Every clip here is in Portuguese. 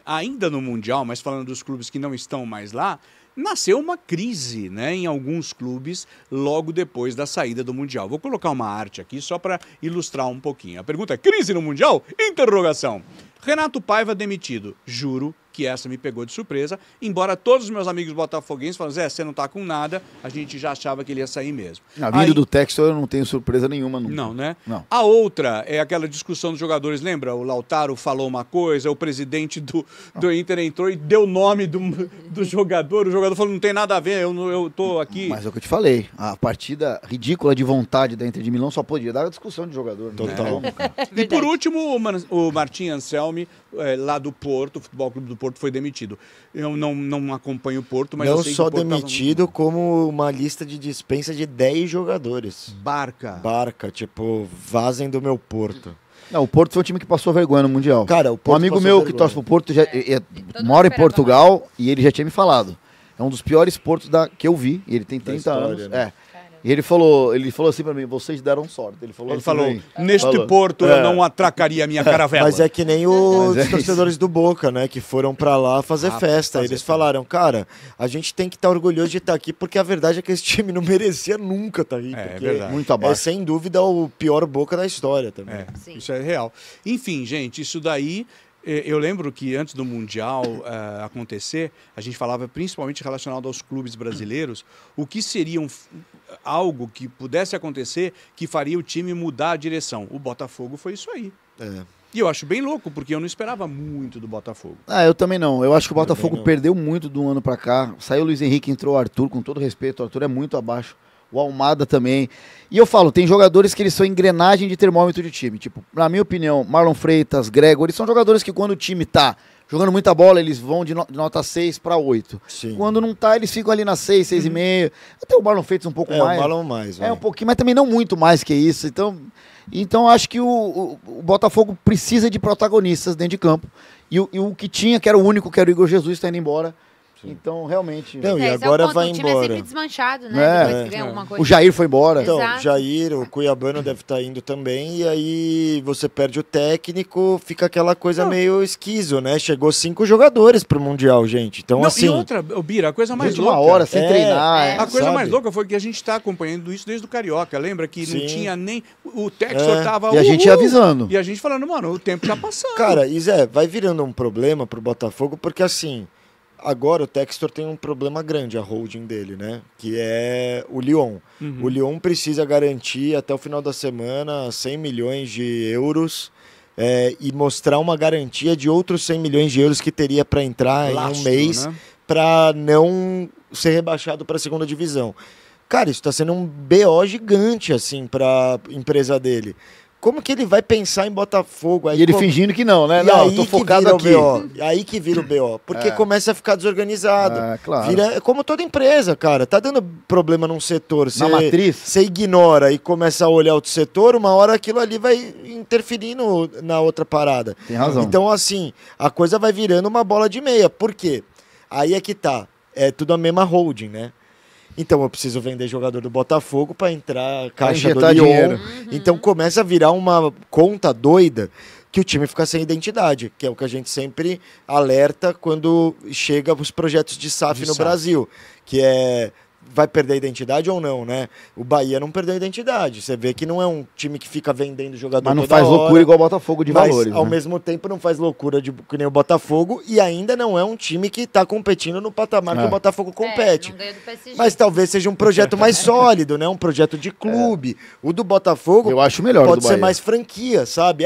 ainda no Mundial, mas falando dos clubes que não estão mais lá, nasceu uma crise, né, em alguns clubes logo depois da saída do Mundial. Vou colocar uma arte aqui só para ilustrar um pouquinho. A pergunta é: crise no Mundial? Interrogação. Renato Paiva demitido. Juro que essa me pegou de surpresa, embora todos os meus amigos botafoguenses falam: Zé, você não tá com nada, a gente já achava que ele ia sair mesmo. Na vida do Textor eu não tenho surpresa nenhuma nunca. Não, né? Não. A outra é aquela discussão dos jogadores, lembra? O Lautaro falou uma coisa, o presidente do Inter entrou e deu o nome do jogador, o jogador falou: não tem nada a ver, eu tô aqui. Mas é o que eu te falei, a partida ridícula de vontade da Inter de Milão só podia dar a discussão de jogador. Total. E por último, o Martim Anselmi, lá do Porto, o Futebol Clube do Porto, foi demitido. Eu não acompanho o Porto, mas não eu sei só que o Porto demitido, como uma lista de dispensa de 10 jogadores. Barca, tipo, vazem do meu Porto. Não, o Porto foi o time que passou vergonha no Mundial. Cara, o Porto um amigo passou meu vergonha. que torce pro Porto mora em Portugal e ele já tinha me falado. É um dos piores Portos que eu vi. E ele tem 30 história, anos. né? E ele falou assim pra mim: vocês deram sorte. Ele falou, neste Porto eu não atracaria a minha caravela. Mas é que nem os torcedores do Boca, né? Que foram pra lá fazer festa. Eles falaram: cara, a gente tem que estar orgulhoso de estar aqui, porque a verdade é que esse time não merecia nunca estar aqui. É verdade. Muito abaixo. É sem dúvida o pior Boca da história também. Isso é real. Enfim, gente, isso daí... Eu lembro que antes do Mundial acontecer, a gente falava principalmente relacionado aos clubes brasileiros, o que seria algo que pudesse acontecer que faria o time mudar a direção. O Botafogo foi isso aí. E eu acho bem louco, porque eu não esperava muito do Botafogo. Eu também não. Eu acho que o Botafogo perdeu muito de um ano pra cá. Saiu o Luiz Henrique, entrou o Arthur, com todo respeito. O Arthur é muito abaixo. O Almada também. E eu falo, tem jogadores que eles são engrenagem de termômetro de time. Tipo, na minha opinião, Marlon Freitas, Gregory, são jogadores que quando o time tá jogando muita bola, eles vão de nota 6 para 8. Sim. Quando não tá, eles ficam ali na 6, 6,5. Até o Marlon Freitas um pouco mais. O Marlon mais. Um pouquinho, mas também não muito mais que isso. Então acho que o Botafogo precisa de protagonistas dentro de campo. E o que tinha, que era o único, que era o Igor Jesus, está indo embora. Então, realmente... Não, e agora vai embora. O time é sempre desmanchado, né? Depois que ganha alguma coisa. O Jair foi embora. Então, Exato. Jair, o Cuiabano deve estar indo também, e aí você perde o técnico, fica aquela coisa meio esquizo, né? Chegou 5 jogadores pro Mundial, gente. Então, assim... E outra, Bira, a coisa mais louca... uma hora, sem treinar. A coisa sabe? mais louca foi que a gente está acompanhando isso desde o Carioca. Lembra que não tinha nem... O Textor tava... E a gente ia avisando. E a gente falando: mano, o tempo tá passando. Cara, e Zé, vai virando um problema pro Botafogo, porque assim... Agora o Textor tem um problema grande, a holding dele, né? Que é o Lyon. O Lyon precisa garantir até o final da semana 100 milhões de euros e mostrar uma garantia de outros 100 milhões de euros que teria para entrar em um mês, né? Para não ser rebaixado para a segunda divisão. Cara, isso está sendo um BO gigante assim para a empresa dele. Como que ele vai pensar em Botafogo? Aí e ele fingindo que não, né? E não, aí tô focado aqui. Aí que vira o BO. Porque começa a ficar desorganizado. Claro. Vira como toda empresa, cara. Tá dando problema num setor. Na matriz. Você ignora e começa a olhar outro setor, uma hora aquilo ali vai interferir na outra parada. Tem razão. Então, assim, a coisa vai virando uma bola de meia. Por quê? Aí é que tá. É tudo a mesma holding, né? Então eu preciso vender jogador do Botafogo para entrar caixa do Lyon. Dinheiro. Então começa a virar uma conta doida que o time fica sem identidade, que é o que a gente sempre alerta quando chega os projetos de SAF no Brasil, que é vai perder a identidade ou não, né? O Bahia não perdeu a identidade. Você vê que não é um time que fica vendendo jogador mas não toda faz hora, loucura igual o Botafogo de mas, valores. ao né? mesmo tempo não faz loucura que nem o Botafogo e ainda não é um time que está competindo no patamar que o Botafogo compete. Não ganha do PSG. Mas talvez seja um projeto mais sólido, né? Um projeto de clube. O do Botafogo eu acho melhor pode do ser Bahia. mais franquia, sabe?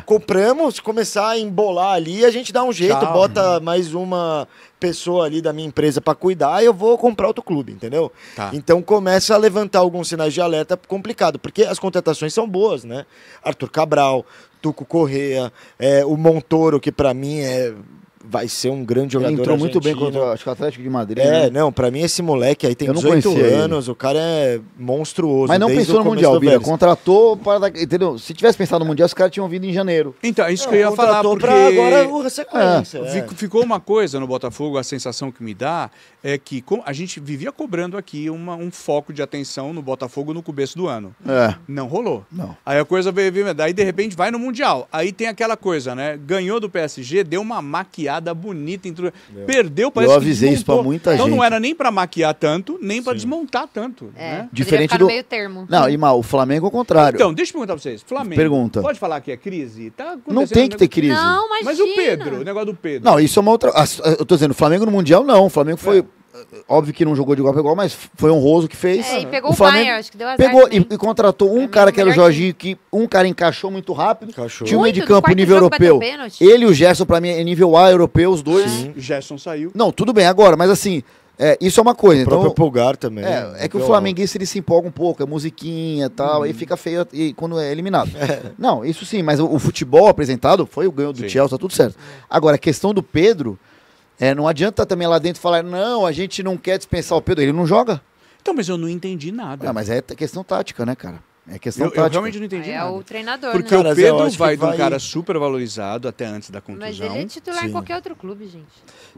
Compramos, começar a embolar ali, a gente dá um jeito, bota mais uma pessoa ali da minha empresa para cuidar e eu vou comprar outro clube, entendeu? Então começa a levantar alguns sinais de alerta complicado, porque as contratações são boas, né? Arthur Cabral, Tuco Correa, o Montoro, que para mim vai ser um grande jogador. Ele entrou argentino. muito bem contra acho que o Atlético de Madrid. Né? Não, pra mim esse moleque aí tem 18 anos, o cara é monstruoso. Mas não pensou no Mundial, Bira, contratou para, entendeu? Se tivesse pensado no Mundial, os caras tinham vindo em janeiro. Então, é isso que eu ia falar, porque agora a sequência. Ficou uma coisa no Botafogo, a sensação que me dá é que a gente vivia cobrando aqui um foco de atenção no Botafogo no começo do ano. Não rolou. Não. Aí a coisa veio, daí de repente vai no Mundial. Aí tem aquela coisa, né? Ganhou do PSG, deu uma maquiagem maquiada bonita. Perdeu, parece eu avisei que isso pra muita então gente. não era nem pra maquiar tanto, nem pra desmontar tanto. Né? Diferente do meio termo. Não, e mal, o Flamengo é o contrário. Então, deixa eu perguntar pra vocês. Flamengo, pergunta. Pode falar que é crise? Tá não tem que ter crise. Não, imagina. Mas o Pedro, o negócio do Pedro. Não, isso é uma outra... Eu tô dizendo, o Flamengo no Mundial não. O Flamengo foi... Óbvio que não jogou de igual para igual, mas foi honroso que fez. E pegou o Flamengo Bayern, acho que deu azar. Pegou e contratou um cara que era o melhor Jorginho, que um cara encaixou muito rápido. Tinha um meio de no campo quarto nível jogo bateu europeu. pênalti. Ele e o Gerson, pra mim, é nível A europeu, os dois. O Gerson saiu. Não, tudo bem agora, mas assim, isso é uma coisa. O próprio Pulgar também. É que o flamenguista ele se empolga um pouco, é musiquinha e tal, aí fica feio quando é eliminado. Não, isso sim, mas o futebol apresentado foi o ganho do Chelsea, tá tudo certo. Agora, a questão do Pedro, não adianta também lá dentro falar, não, a gente não quer dispensar o Pedro, ele não joga. Então, mas eu não entendi nada. Mas é questão tática, né, cara? É questão eu tática. realmente não entendi nada. É o treinador, porque né? o Pedro vai de um cara super valorizado até antes da contusão. Mas ele é titular em qualquer outro clube, gente.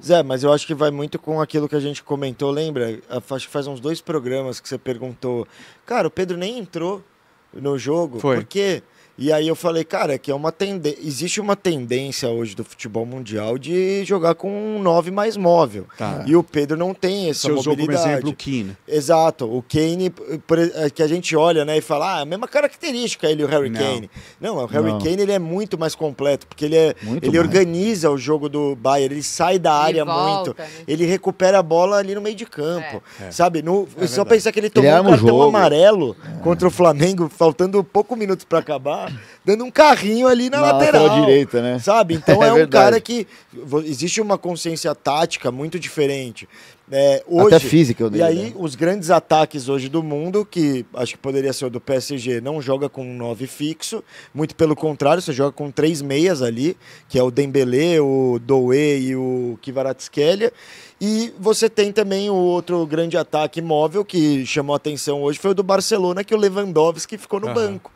Zé, mas eu acho que vai muito com aquilo que a gente comentou, lembra? Acho que faz uns 2 programas que você perguntou. Cara, o Pedro nem entrou no jogo. Foi. Por quê? E aí eu falei, cara, que é uma existe uma tendência hoje do futebol mundial de jogar com um 9 mais móvel. Tá. E o Pedro não tem essa Você usou mobilidade. como exemplo o Keane. Exato. O Kane, que a gente olha, né, e fala, a mesma característica ele e o Harry Kane. Não, o Harry Kane ele é muito mais completo, porque ele organiza o jogo do Bayern, ele sai da área muito, né? ele recupera a bola ali no meio de campo, sabe? Só pensar que ele tomou um cartão amarelo contra o Flamengo, faltando poucos minutos para acabar, dando um carrinho ali na lateral direita, né? Sabe? Então é um cara que existe uma consciência tática muito diferente. Hoje, até física. E aí, os grandes ataques hoje do mundo, que acho que poderia ser o do PSG, não joga com um 9 fixo, muito pelo contrário, você joga com 3 meias ali, que é o Dembélé, o Doué e o Kvaratskhelia. E você tem também o outro grande ataque móvel que chamou a atenção hoje, foi o do Barcelona, que o Lewandowski ficou no banco.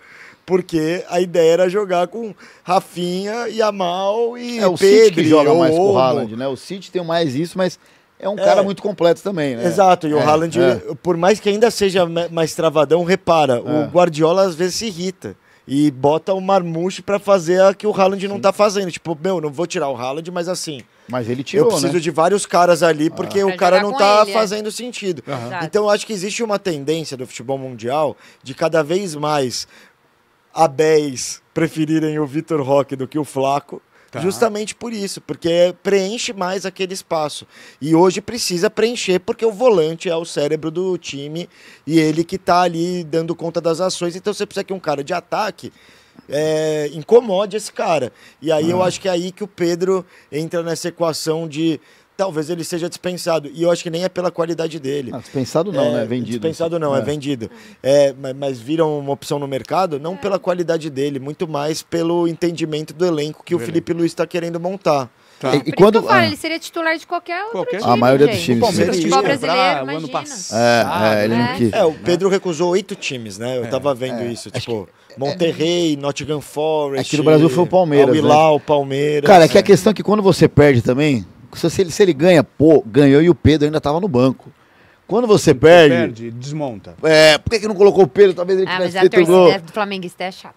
Porque a ideia era jogar com Rafinha, Yamal e o Pedro. City que joga mais com o Haaland, né? O City tem mais isso, mas é um cara muito completo também, né? Exato, e o Haaland, por mais que ainda seja mais travadão, repara, o Guardiola às vezes se irrita. E bota o Marmouche pra fazer a que o Haaland não tá fazendo. Tipo, não vou tirar o Haaland, mas assim... Mas ele tirou, eu preciso de vários caras ali, porque o cara não tá fazendo sentido. Então eu acho que existe uma tendência do futebol mundial de cada vez mais abéis preferirem o Vitor Roque do que o Flaco, justamente por isso, porque preenche mais aquele espaço. E hoje precisa preencher, porque o volante é o cérebro do time e ele que tá ali dando conta das ações. Então você precisa que um cara de ataque incomode esse cara. E aí eu acho que é aí que o Pedro entra nessa equação de... Talvez ele seja dispensado. E eu acho que nem é pela qualidade dele. Dispensado não, né? Vendido. Dispensado não, é vendido. Mas viram uma opção no mercado, não pela qualidade dele, muito mais pelo entendimento do elenco que o Felipe Luiz está querendo montar. E quando ele seria titular de qualquer outro time. A maioria dos times. O Palmeiras futebol brasileiro, imagina. Ele não quis. O Pedro recusou 8 times, né? Eu tava vendo isso, tipo... Monterrey, Nottingham Forest... Aqui no Brasil foi o Palmeiras, Al Hilal, Palmeiras... Cara, que a questão é que quando você perde também... Se ele ganha, ganhou e o Pedro ainda tava no banco. Quando você perde, desmonta. Por que não colocou o Pedro? Talvez ele tivesse mas a feito o gol. torcida do flamenguista é chata.